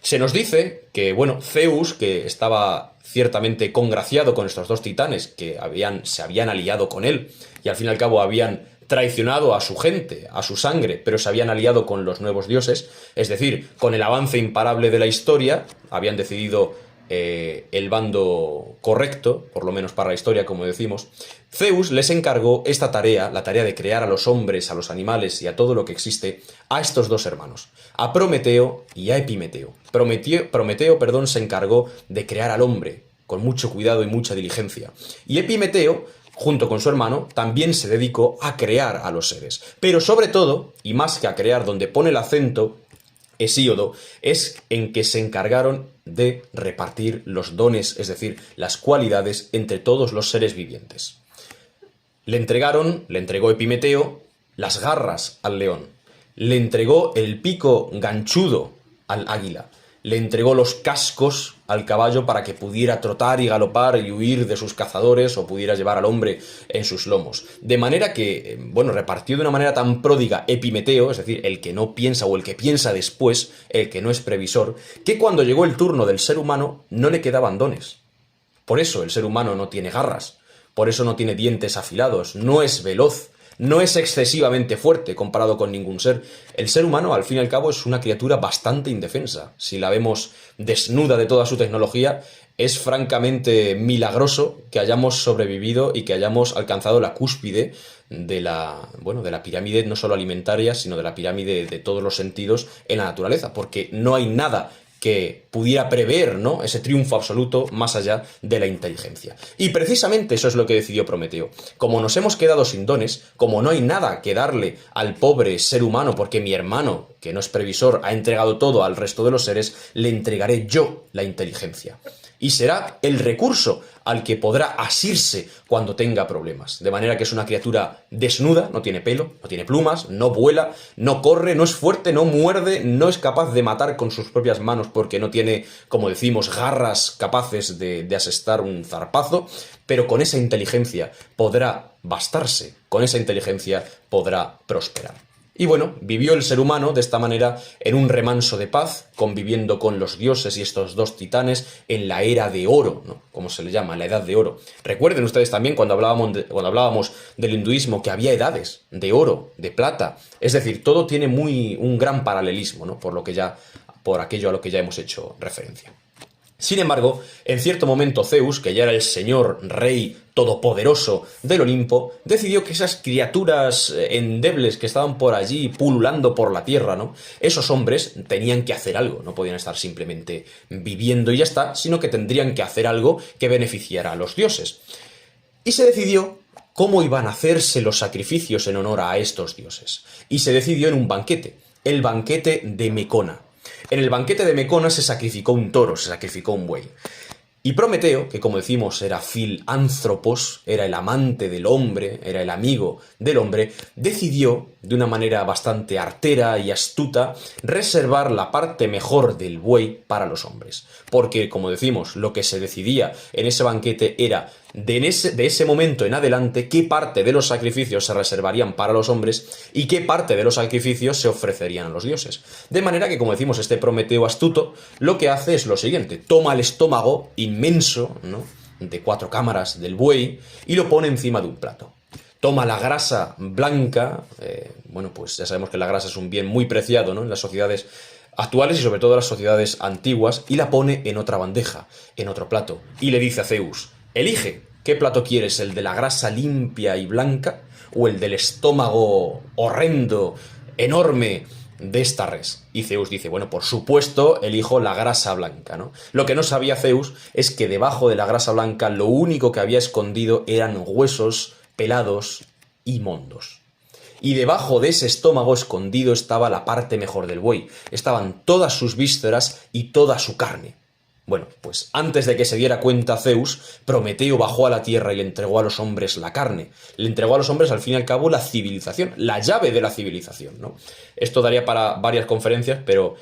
Se nos dice que, bueno, Zeus, que estaba ciertamente congraciado con estos dos titanes que se habían aliado con él y al fin y al cabo habían traicionado a su gente, a su sangre, pero se habían aliado con los nuevos dioses, es decir, con el avance imparable de la historia, habían decidido el bando correcto, por lo menos para la historia, como decimos. Zeus les encargó esta tarea, la tarea de crear a los hombres, a los animales y a todo lo que existe, a estos dos hermanos, a Prometeo y a Epimeteo. Prometeo, se encargó de crear al hombre, con mucho cuidado y mucha diligencia. Y Epimeteo, junto con su hermano, también se dedicó a crear a los seres. Pero sobre todo, y más que a crear, donde pone el acento Hesíodo, es en que se encargaron de repartir los dones, es decir, las cualidades entre todos los seres vivientes. Le entregó Epimeteo las garras al león, le entregó el pico ganchudo al águila, le entregó los cascos al caballo para que pudiera trotar y galopar y huir de sus cazadores o pudiera llevar al hombre en sus lomos. De manera que, bueno, repartió de una manera tan pródiga Epimeteo, es decir, el que no piensa o el que piensa después, el que no es previsor, que cuando llegó el turno del ser humano no le quedaban dones. Por eso el ser humano no tiene garras, por eso no tiene dientes afilados, no es veloz, no es excesivamente fuerte comparado con ningún ser. El ser humano, al fin y al cabo, es una criatura bastante indefensa. Si la vemos desnuda de toda su tecnología, es francamente milagroso que hayamos sobrevivido y que hayamos alcanzado la cúspide de la pirámide no solo alimentaria, sino de la pirámide de todos los sentidos en la naturaleza, porque no hay nada que pudiera prever, ¿no?, ese triunfo absoluto más allá de la inteligencia. Y precisamente eso es lo que decidió Prometeo. Como nos hemos quedado sin dones, como no hay nada que darle al pobre ser humano, porque mi hermano, que no es previsor, ha entregado todo al resto de los seres, le entregaré yo la inteligencia. Y será el recurso al que podrá asirse cuando tenga problemas. De manera que es una criatura desnuda, no tiene pelo, no tiene plumas, no vuela, no corre, no es fuerte, no muerde, no es capaz de matar con sus propias manos porque no tiene, como decimos, garras capaces de asestar un zarpazo, pero con esa inteligencia podrá bastarse, con esa inteligencia podrá prosperar. Y bueno, vivió el ser humano de esta manera en un remanso de paz, conviviendo con los dioses y estos dos titanes en la era de oro, ¿no?, como se le llama, la edad de oro. Recuerden ustedes también cuando hablábamos del hinduismo que había edades de oro, de plata, es decir, todo tiene un gran paralelismo, ¿no?, por aquello a lo que ya hemos hecho referencia. Sin embargo, en cierto momento Zeus, que ya era el señor rey todopoderoso del Olimpo, decidió que esas criaturas endebles que estaban por allí pululando por la tierra, ¿no?, esos hombres tenían que hacer algo, no podían estar simplemente viviendo y ya está, sino que tendrían que hacer algo que beneficiara a los dioses. Y se decidió cómo iban a hacerse los sacrificios en honor a estos dioses. Y se decidió en un banquete, el banquete de Mecona. En el banquete de Mecona se sacrificó un toro, se sacrificó un buey. Y Prometeo, que como decimos era Filánthropos, era el amante del hombre, era el amigo del hombre, decidió, de una manera bastante artera y astuta, reservar la parte mejor del buey para los hombres. Porque, como decimos, lo que se decidía en ese banquete era, de ese momento en adelante, qué parte de los sacrificios se reservarían para los hombres y qué parte de los sacrificios se ofrecerían a los dioses. De manera que, como decimos, este Prometeo astuto lo que hace es lo siguiente: toma el estómago inmenso, ¿no?, de 4 cámaras del buey y lo pone encima de un plato. Toma la grasa blanca, pues ya sabemos que la grasa es un bien muy preciado, ¿no?, en las sociedades actuales y sobre todo en las sociedades antiguas, y la pone en otra bandeja, en otro plato, y le dice a Zeus: elige, ¿qué plato quieres? ¿El de la grasa limpia y blanca o el del estómago horrendo, enorme de esta res? Y Zeus dice: bueno, por supuesto, elijo la grasa blanca, ¿no? Lo que no sabía Zeus es que debajo de la grasa blanca lo único que había escondido eran huesos pelados y mondos. Y debajo de ese estómago escondido estaba la parte mejor del buey. Estaban todas sus vísceras y toda su carne. Bueno, pues antes de que se diera cuenta Zeus, Prometeo bajó a la tierra y le entregó a los hombres la carne. Le entregó a los hombres, al fin y al cabo, la civilización, la llave de la civilización, ¿no? Esto daría para varias conferencias, pero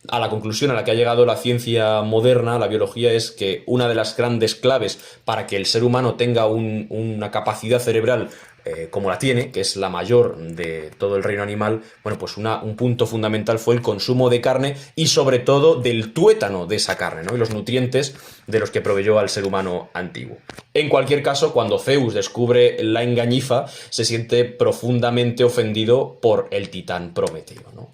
a la conclusión a la que ha llegado la ciencia moderna, la biología, es que una de las grandes claves para que el ser humano tenga una capacidad cerebral como la tiene, que es la mayor de todo el reino animal, bueno, pues un punto fundamental fue el consumo de carne y sobre todo del tuétano de esa carne, ¿no? Y los nutrientes de los que proveyó al ser humano antiguo. En cualquier caso, cuando Zeus descubre la engañifa, se siente profundamente ofendido por el titán Prometeo, ¿no?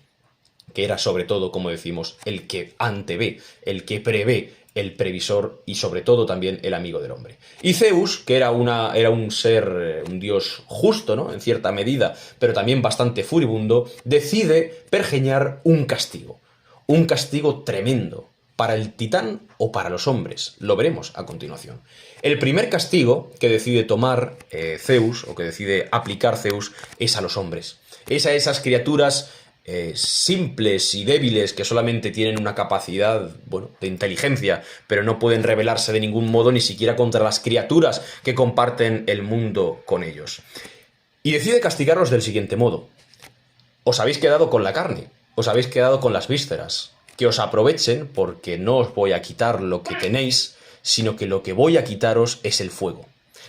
Que era sobre todo, como decimos, el que antevé, el que prevé, el previsor y sobre todo también el amigo del hombre. Y Zeus, que era un ser, un dios justo, ¿no? En cierta medida, pero también bastante furibundo, decide pergeñar un castigo tremendo, para el titán o para los hombres. Lo veremos a continuación. El primer castigo que decide tomar Zeus, o que decide aplicar Zeus, es a los hombres. Es a esas criaturas simples y débiles que solamente tienen una capacidad, bueno, de inteligencia, pero no pueden rebelarse de ningún modo ni siquiera contra las criaturas que comparten el mundo con ellos. Y decide castigarlos del siguiente modo. Os habéis quedado con la carne, os habéis quedado con las vísceras, que os aprovechen porque no os voy a quitar lo que tenéis, sino que lo que voy a quitaros es el fuego.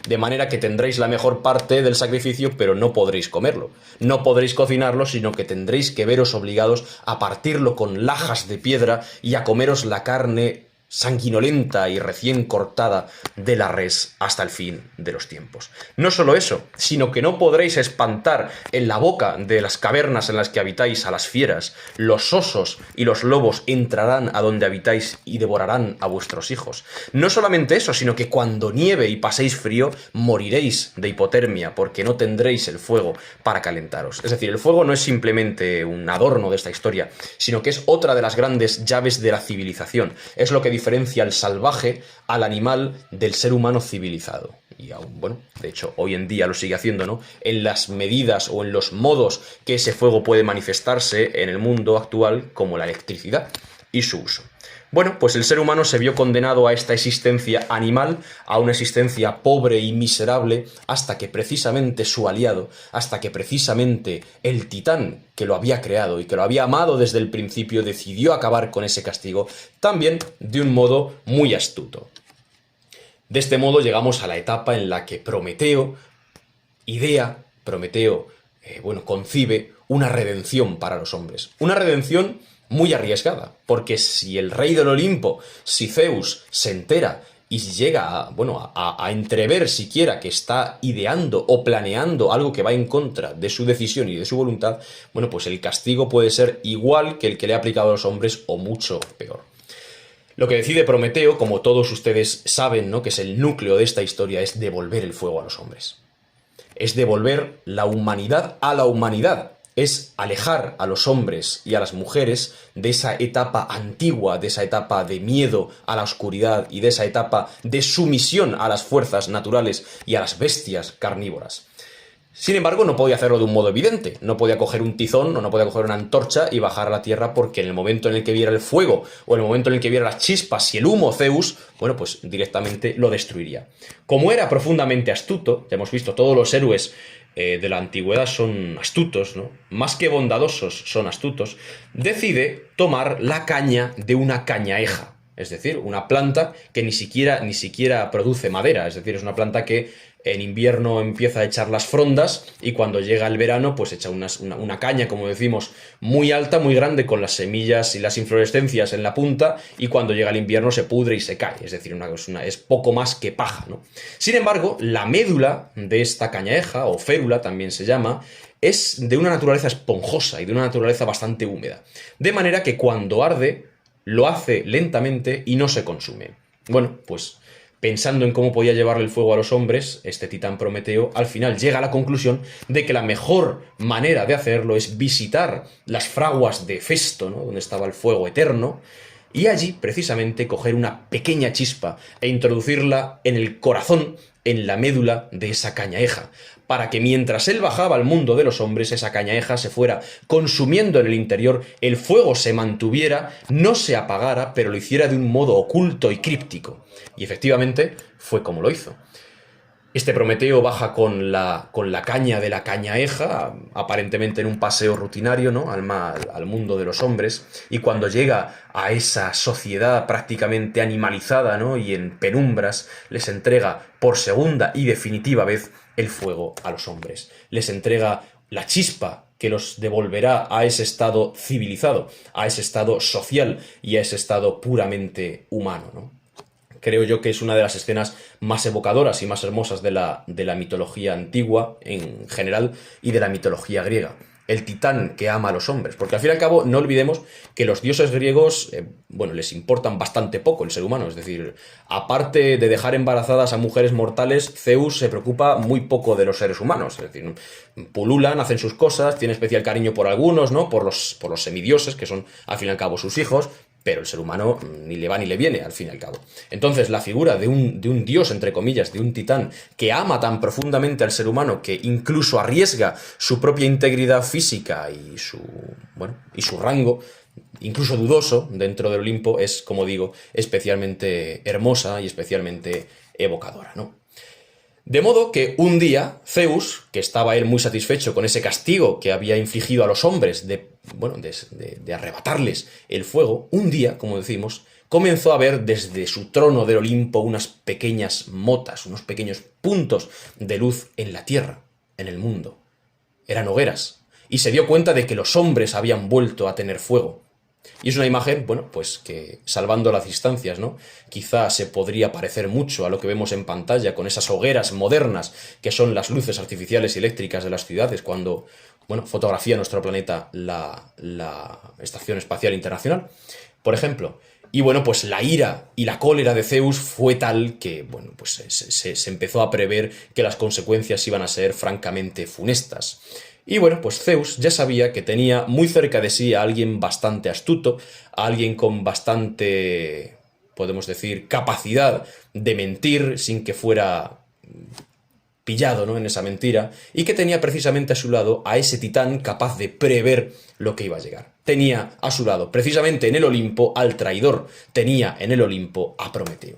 De manera que tendréis la mejor parte del sacrificio, pero no podréis comerlo. No podréis cocinarlo, sino que tendréis que veros obligados a partirlo con lajas de piedra y a comeros la carne sanguinolenta y recién cortada de la res hasta el fin de los tiempos. No solo eso, sino que no podréis espantar en la boca de las cavernas en las que habitáis a las fieras. Los osos y los lobos entrarán a donde habitáis y devorarán a vuestros hijos. No solamente eso, sino que cuando nieve y paséis frío, moriréis de hipotermia, porque no tendréis el fuego para calentaros. Es decir, el fuego no es simplemente un adorno de esta historia, sino que es otra de las grandes llaves de la civilización. Es lo que diferencia al salvaje al animal del ser humano civilizado. Y aún, bueno, de hecho, hoy en día lo sigue haciendo, ¿no? En las medidas o en los modos que ese fuego puede manifestarse en el mundo actual, como la electricidad y su uso. Bueno, pues el ser humano se vio condenado a esta existencia animal, a una existencia pobre y miserable, hasta que precisamente su aliado, hasta que precisamente el titán que lo había creado y que lo había amado desde el principio, decidió acabar con ese castigo, también de un modo muy astuto. De este modo llegamos a la etapa en la que Prometeo concibe una redención para los hombres. Una redención muy arriesgada, porque si el rey del Olimpo, si Zeus, se entera y llega a entrever siquiera que está ideando o planeando algo que va en contra de su decisión y de su voluntad, bueno, pues el castigo puede ser igual que el que le ha aplicado a los hombres o mucho peor. Lo que decide Prometeo, como todos ustedes saben, ¿no?, que es el núcleo de esta historia, es devolver el fuego a los hombres. Es devolver la humanidad a la humanidad. Es alejar a los hombres y a las mujeres de esa etapa antigua, de esa etapa de miedo a la oscuridad y de esa etapa de sumisión a las fuerzas naturales y a las bestias carnívoras. Sin embargo, no podía hacerlo de un modo evidente. No podía coger un tizón o no podía coger una antorcha y bajar a la tierra, porque en el momento en el que viera el fuego o en el momento en el que viera las chispas y el humo Zeus, bueno, pues directamente lo destruiría. Como era profundamente astuto, ya hemos visto, todos los héroes de la antigüedad son astutos, ¿no? Más que bondadosos, son astutos. Decide tomar la caña de una cañaeja, es decir, una planta que ni siquiera produce madera, es decir, es una planta que en invierno empieza a echar las frondas y cuando llega el verano pues echa una caña, como decimos, muy alta, muy grande, con las semillas y las inflorescencias en la punta, y cuando llega el invierno se pudre y se cae, es decir, es poco más que paja, ¿no? Sin embargo, la médula de esta cañaeja, o férula también se llama, es de una naturaleza esponjosa y de una naturaleza bastante húmeda, de manera que cuando arde lo hace lentamente y no se consume. Bueno, pues pensando en cómo podía llevarle el fuego a los hombres, este titán Prometeo al final llega a la conclusión de que la mejor manera de hacerlo es visitar las fraguas de Festo, ¿no?, donde estaba el fuego eterno, y allí precisamente coger una pequeña chispa e introducirla en el corazón, en la médula de esa cañaeja, para que mientras él bajaba al mundo de los hombres, esa cañaeja se fuera consumiendo en el interior, el fuego se mantuviera, no se apagara, pero lo hiciera de un modo oculto y críptico. Y efectivamente fue como lo hizo. Este Prometeo baja con la caña de la cañaeja, aparentemente en un paseo rutinario, ¿no?, al mundo de los hombres, y cuando llega a esa sociedad prácticamente animalizada, ¿no?, y en penumbras, les entrega por segunda y definitiva vez el fuego a los hombres. Les entrega la chispa que los devolverá a ese estado civilizado, a ese estado social y a ese estado puramente humano, ¿no? Creo yo que es una de las escenas más evocadoras y más hermosas de la mitología antigua en general y de la mitología griega. El titán que ama a los hombres. Porque al fin y al cabo no olvidemos que los dioses griegos, bueno, les importan bastante poco el ser humano. Es decir, aparte de dejar embarazadas a mujeres mortales, Zeus se preocupa muy poco de los seres humanos. Es decir, pululan, hacen sus cosas, tiene especial cariño por algunos, ¿no? Por los semidioses, que son al fin y al cabo sus hijos, pero el ser humano ni le va ni le viene, al fin y al cabo. Entonces, la figura de un dios, entre comillas, de un titán, que ama tan profundamente al ser humano que incluso arriesga su propia integridad física y su rango, incluso dudoso, dentro del Olimpo, es, como digo, especialmente hermosa y especialmente evocadora, ¿no? De modo que un día Zeus, que estaba él muy satisfecho con ese castigo que había infligido a los hombres de arrebatarles el fuego, un día, como decimos, comenzó a ver desde su trono del Olimpo unas pequeñas motas, unos pequeños puntos de luz en la tierra, en el mundo. Eran hogueras, y se dio cuenta de que los hombres habían vuelto a tener fuego. Y es una imagen, bueno, pues que salvando las distancias, ¿no? Quizá se podría parecer mucho a lo que vemos en pantalla con esas hogueras modernas que son las luces artificiales y eléctricas de las ciudades cuando, bueno, fotografía nuestro planeta la Estación Espacial Internacional, por ejemplo. Y bueno, pues la ira y la cólera de Zeus fue tal que, bueno, pues se empezó a prever que las consecuencias iban a ser francamente funestas. Y bueno, pues Zeus ya sabía que tenía muy cerca de sí a alguien bastante astuto, a alguien con bastante, podemos decir, capacidad de mentir sin que fuera pillado, ¿no?, en esa mentira, y que tenía precisamente a su lado a ese titán capaz de prever lo que iba a llegar. Tenía a su lado, precisamente en el Olimpo, al traidor, tenía en el Olimpo a Prometeo.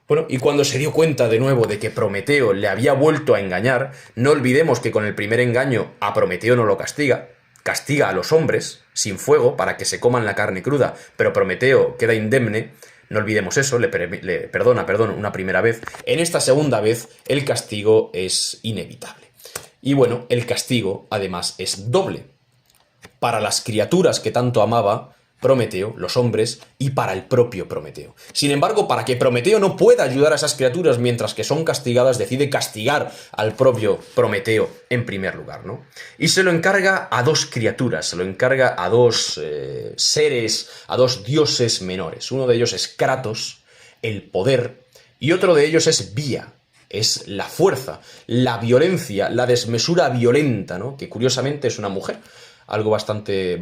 Bueno, y cuando se dio cuenta de nuevo de que Prometeo le había vuelto a engañar, no olvidemos que con el primer engaño a Prometeo no lo castiga, castiga a los hombres sin fuego para que se coman la carne cruda, pero Prometeo queda indemne. No olvidemos eso, le perdona una primera vez. En esta segunda vez el castigo es inevitable. Y bueno, el castigo además es doble. Para las criaturas que tanto amaba Prometeo, los hombres, y para el propio Prometeo. Sin embargo, para que Prometeo no pueda ayudar a esas criaturas mientras que son castigadas, decide castigar al propio Prometeo en primer lugar, ¿no? Y se lo encarga a dos criaturas, se lo encarga a dos seres, a dos dioses menores. Uno de ellos es Kratos, el poder, y otro de ellos es Bia, es la fuerza, la violencia, la desmesura violenta, ¿no? Que curiosamente es una mujer. Algo bastante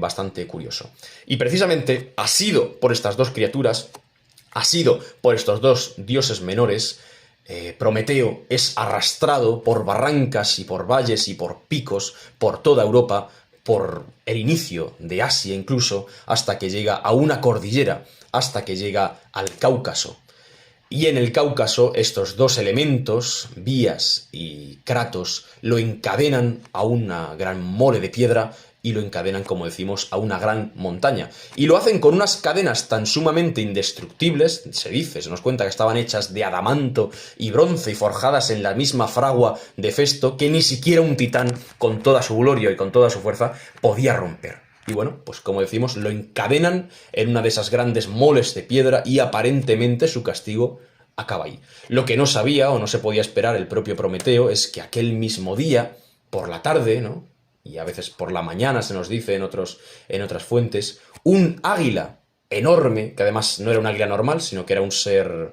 curioso. Y precisamente ha sido por estas dos criaturas, ha sido por estos dos dioses menores, Prometeo es arrastrado por barrancas y por valles y por picos por toda Europa, por el inicio de Asia incluso, hasta que llega a una cordillera, hasta que llega al Cáucaso. Y en el Cáucaso estos dos elementos, Bias y Kratos, lo encadenan a una gran mole de piedra y lo encadenan, como decimos, a una gran montaña. Y lo hacen con unas cadenas tan sumamente indestructibles, se nos cuenta que estaban hechas de adamanto y bronce y forjadas en la misma fragua de Hefesto, que ni siquiera un titán, con toda su gloria y con toda su fuerza, podía romper. Y bueno, pues como decimos, lo encadenan en una de esas grandes moles de piedra y aparentemente su castigo acaba ahí. Lo que no sabía o no se podía esperar el propio Prometeo es que aquel mismo día, por la tarde, ¿no?, y a veces por la mañana se nos dice en otras fuentes, un águila enorme, que además no era un águila normal, sino que era un ser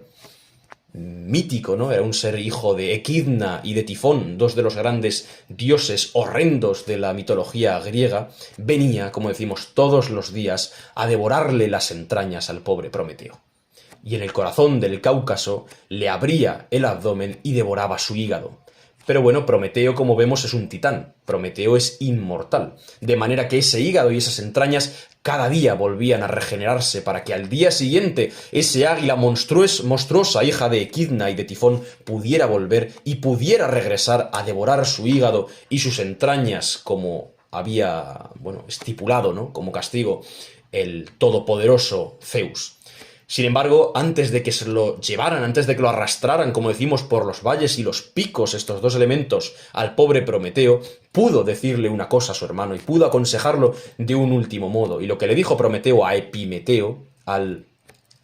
mítico, ¿no? Era un ser hijo de Equidna y de Tifón, dos de los grandes dioses horrendos de la mitología griega, venía, como decimos, todos los días a devorarle las entrañas al pobre Prometeo. Y en el corazón del Cáucaso le abría el abdomen y devoraba su hígado. Pero bueno, Prometeo, como vemos, es un titán. Prometeo es inmortal. De manera que ese hígado y esas entrañas cada día volvían a regenerarse para que al día siguiente ese águila monstruosa, hija de Equidna y de Tifón, pudiera volver y pudiera regresar a devorar su hígado y sus entrañas como había, bueno, estipulado, ¿no?, como castigo el todopoderoso Zeus. Sin embargo, antes de que se lo llevaran, antes de que lo arrastraran, como decimos, por los valles y los picos, estos dos elementos, al pobre Prometeo, pudo decirle una cosa a su hermano y pudo aconsejarlo de un último modo. Y lo que le dijo Prometeo a Epimeteo, al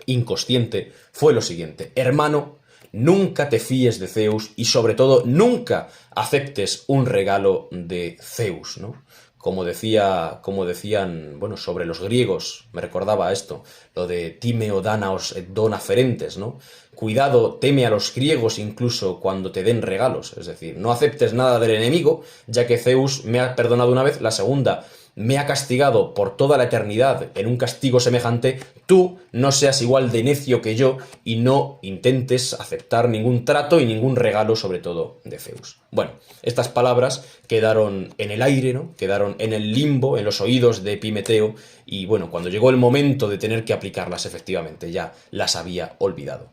inconsciente, fue lo siguiente: hermano, nunca te fíes de Zeus y sobre todo nunca aceptes un regalo de Zeus, ¿no? Como decían, bueno, sobre los griegos, me recordaba esto, lo de Timeo Danaos et dona ferentes, ¿no? Cuidado, teme a los griegos incluso cuando te den regalos, es decir, no aceptes nada del enemigo, ya que Zeus me ha perdonado una vez, la segunda me ha castigado por toda la eternidad en un castigo semejante, tú no seas igual de necio que yo y no intentes aceptar ningún trato y ningún regalo, sobre todo de Zeus. Bueno, estas palabras quedaron en el aire, ¿no? Quedaron en el limbo, en los oídos de Epimeteo, y bueno, cuando llegó el momento de tener que aplicarlas, efectivamente, ya las había olvidado.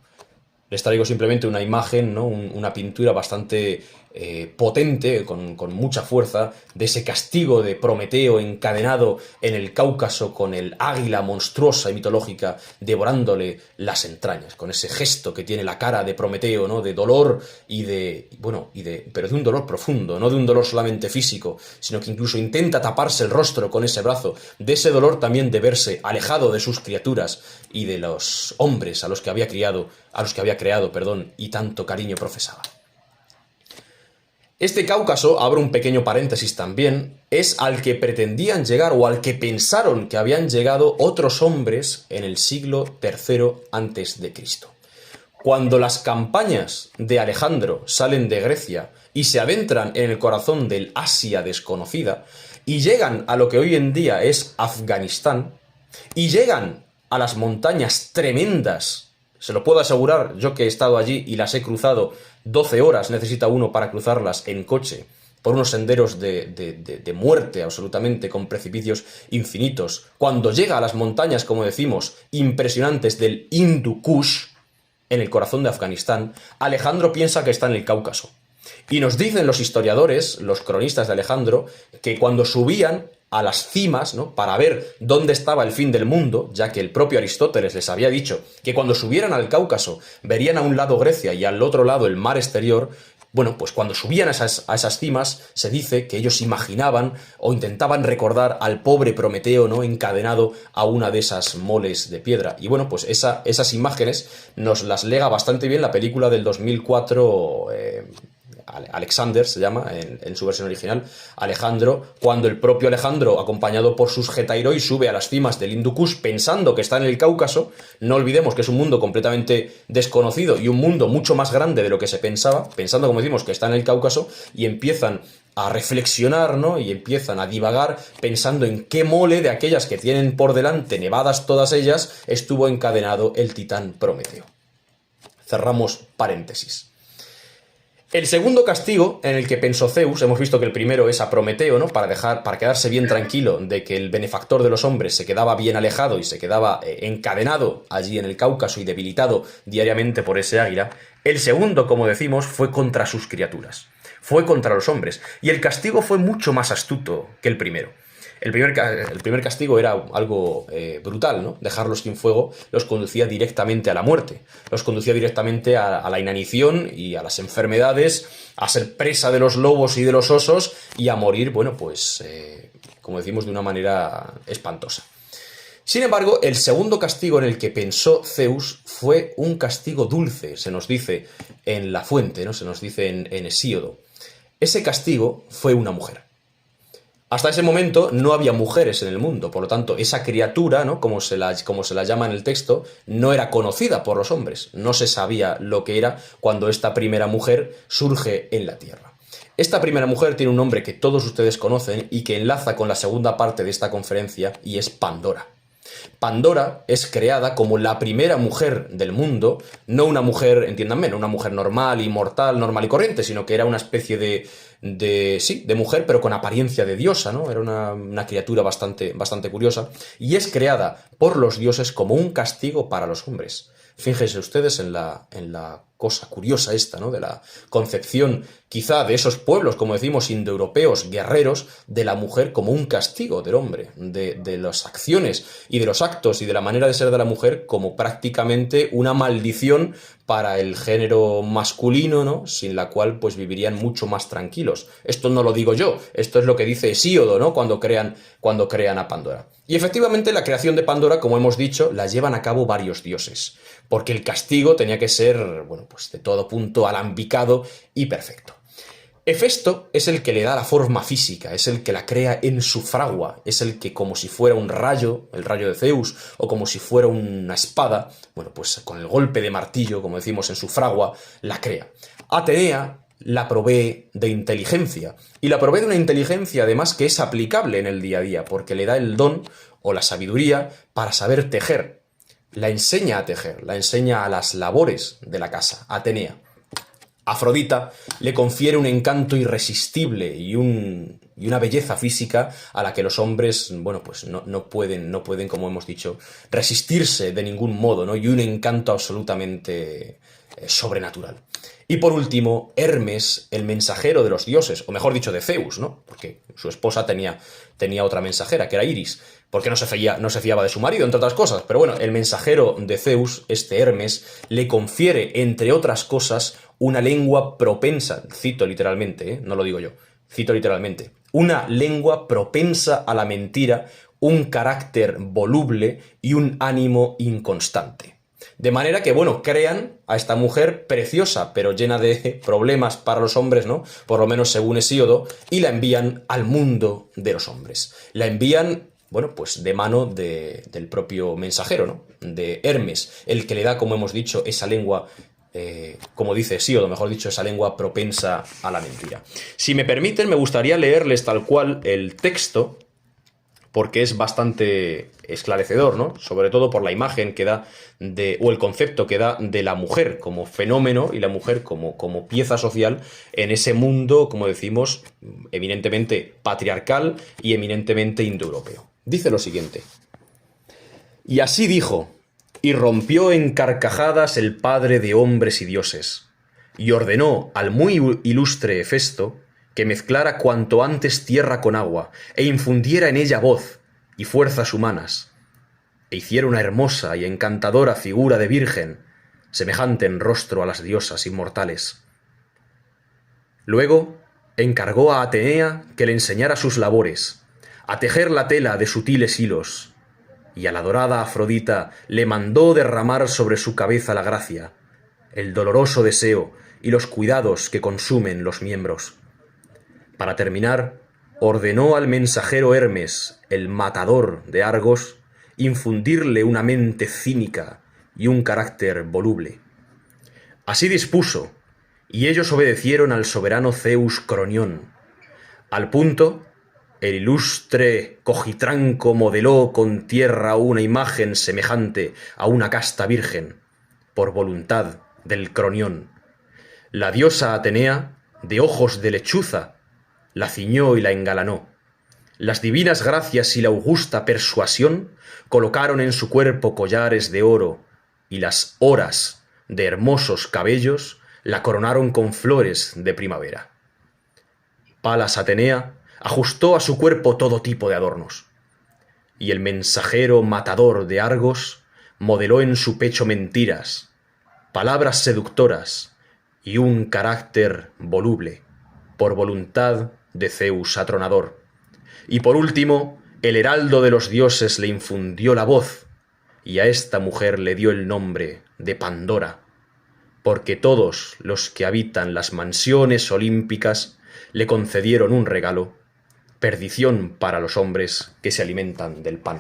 Les traigo simplemente una imagen, ¿no? Una pintura bastante potente, con mucha fuerza, de ese castigo de Prometeo encadenado en el Cáucaso con el águila monstruosa y mitológica devorándole las entrañas, con ese gesto que tiene la cara de Prometeo, ¿no? De dolor pero de un dolor profundo, no de un dolor solamente físico, sino que incluso intenta taparse el rostro con ese brazo, de ese dolor también de verse alejado de sus criaturas y de los hombres a los que había creado, y tanto cariño profesaba. Este Cáucaso, abro un pequeño paréntesis también, es al que pretendían llegar o al que pensaron que habían llegado otros hombres en el siglo III a.C. Cuando las campañas de Alejandro salen de Grecia y se adentran en el corazón del Asia desconocida y llegan a lo que hoy en día es Afganistán y llegan a las montañas tremendas, se lo puedo asegurar, yo que he estado allí y las he cruzado, 12 horas necesita uno para cruzarlas en coche, por unos senderos de muerte absolutamente, con precipicios infinitos. Cuando llega a las montañas, como decimos, impresionantes del Hindu Kush, en el corazón de Afganistán, Alejandro piensa que está en el Cáucaso. Y nos dicen los historiadores, los cronistas de Alejandro, que cuando subían a las cimas, ¿no?, para ver dónde estaba el fin del mundo, ya que el propio Aristóteles les había dicho que cuando subieran al Cáucaso verían a un lado Grecia y al otro lado el mar exterior. Bueno, pues cuando subían a esas cimas, se dice que ellos imaginaban o intentaban recordar al pobre Prometeo, ¿no?, encadenado a una de esas moles de piedra. Y bueno, pues esas imágenes nos las lega bastante bien la película del 2004, Alexander se llama en su versión original, Alejandro, cuando el propio Alejandro, acompañado por sus getairoi, sube a las cimas del Hindu Kush pensando que está en el Cáucaso. No olvidemos que es un mundo completamente desconocido y un mundo mucho más grande de lo que se pensaba, pensando, como decimos, que está en el Cáucaso, y empiezan a reflexionar, ¿no?, y empiezan a divagar pensando en qué mole de aquellas que tienen por delante, nevadas todas ellas, estuvo encadenado el titán Prometeo. Cerramos paréntesis. El segundo castigo en el que pensó Zeus, hemos visto que el primero es a Prometeo, ¿no?, para quedarse bien tranquilo de que el benefactor de los hombres se quedaba bien alejado y se quedaba encadenado allí en el Cáucaso y debilitado diariamente por ese águila. El segundo, como decimos, fue contra sus criaturas, fue contra los hombres, y el castigo fue mucho más astuto que el primero. El primer castigo era algo brutal, ¿no? Dejarlos sin fuego los conducía directamente a la muerte, los conducía directamente a la inanición y a las enfermedades, a ser presa de los lobos y de los osos y a morir, bueno, pues, como decimos, de una manera espantosa. Sin embargo, el segundo castigo en el que pensó Zeus fue un castigo dulce, se nos dice en la fuente, ¿no? Se nos dice en Hesíodo. Ese castigo fue una mujer. Hasta ese momento no había mujeres en el mundo, por lo tanto, esa criatura, ¿no?, como se la llama en el texto, no era conocida por los hombres, no se sabía lo que era cuando esta primera mujer surge en la tierra. Esta primera mujer tiene un nombre que todos ustedes conocen y que enlaza con la segunda parte de esta conferencia, y es Pandora. Pandora es creada como la primera mujer del mundo, no una mujer, entiéndanme, no una mujer normal y mortal, normal y corriente, sino que era una especie de sí, de mujer, pero con apariencia de diosa, ¿no? Era una criatura bastante curiosa, y es creada por los dioses como un castigo para los hombres. Fíjense ustedes en la cosa curiosa esta, ¿no? De la concepción quizá de esos pueblos, como decimos, indoeuropeos, guerreros, de la mujer como un castigo del hombre, de las acciones y de los actos y de la manera de ser de la mujer como prácticamente una maldición para el género masculino, ¿no? Sin la cual pues vivirían mucho más tranquilos. Esto no lo digo yo, esto es lo que dice Hesíodo, ¿no? Cuando crean a Pandora. Y efectivamente la creación de Pandora, como hemos dicho, la llevan a cabo varios dioses, porque el castigo tenía que ser, bueno, pues de todo punto alambicado y perfecto. Hefesto es el que le da la forma física, es el que la crea en su fragua, es el que como si fuera un rayo, el rayo de Zeus, o como si fuera una espada, bueno, pues con el golpe de martillo, como decimos en su fragua, la crea. Atenea la provee de inteligencia, y la provee de una inteligencia además que es aplicable en el día a día, porque le da el don o la sabiduría para saber tejer. La enseña a tejer, la enseña a las labores de la casa, Atenea. Afrodita le confiere un encanto irresistible y una belleza física a la que los hombres, bueno, pues no pueden, como hemos dicho, resistirse de ningún modo, ¿no? Y un encanto absolutamente sobrenatural. Y por último, Hermes, el mensajero de los dioses, o mejor dicho, de Zeus, ¿no? Porque su esposa tenía otra mensajera, que era Iris, porque no se fiaba de su marido, entre otras cosas. Pero bueno, el mensajero de Zeus, este Hermes, le confiere, entre otras cosas, una lengua propensa, cito literalmente, no lo digo yo, cito literalmente, una lengua propensa a la mentira, un carácter voluble y un ánimo inconstante. De manera que, bueno, crean a esta mujer preciosa, pero llena de problemas para los hombres, ¿no? Por lo menos según Hesíodo, y la envían al mundo de los hombres. La envían, bueno, pues de mano del propio mensajero, ¿no? De Hermes, el que le da, como hemos dicho, esa lengua, como dice Hesíodo, mejor dicho, esa lengua propensa a la mentira. Si me permiten, me gustaría leerles tal cual el texto, porque es bastante esclarecedor, ¿no? Sobre todo por la imagen que da o el concepto que da de la mujer como fenómeno y la mujer como pieza social en ese mundo, como decimos, eminentemente patriarcal y eminentemente indoeuropeo. Dice lo siguiente: y así dijo, y rompió en carcajadas el padre de hombres y dioses, y ordenó al muy ilustre Hefesto que mezclara cuanto antes tierra con agua, e infundiera en ella voz y fuerzas humanas, e hiciera una hermosa y encantadora figura de virgen, semejante en rostro a las diosas inmortales. Luego encargó a Atenea que le enseñara sus labores, a tejer la tela de sutiles hilos, y a la dorada Afrodita le mandó derramar sobre su cabeza la gracia, el doloroso deseo y los cuidados que consumen los miembros. Para terminar, ordenó al mensajero Hermes, el matador de Argos, infundirle una mente cínica y un carácter voluble. Así dispuso, y ellos obedecieron al soberano Zeus Cronión. Al punto, el ilustre Cogitranco modeló con tierra una imagen semejante a una casta virgen, por voluntad del Cronión. La diosa Atenea, de ojos de lechuza, la ciñó y la engalanó. Las divinas gracias y la augusta persuasión colocaron en su cuerpo collares de oro, y las horas de hermosos cabellos la coronaron con flores de primavera. Palas Atenea ajustó a su cuerpo todo tipo de adornos, y el mensajero matador de Argos modeló en su pecho mentiras, palabras seductoras y un carácter voluble, por voluntad de Zeus atronador. Y por último, el heraldo de los dioses le infundió la voz, y a esta mujer le dio el nombre de Pandora, porque todos los que habitan las mansiones olímpicas le concedieron un regalo, perdición para los hombres que se alimentan del pan.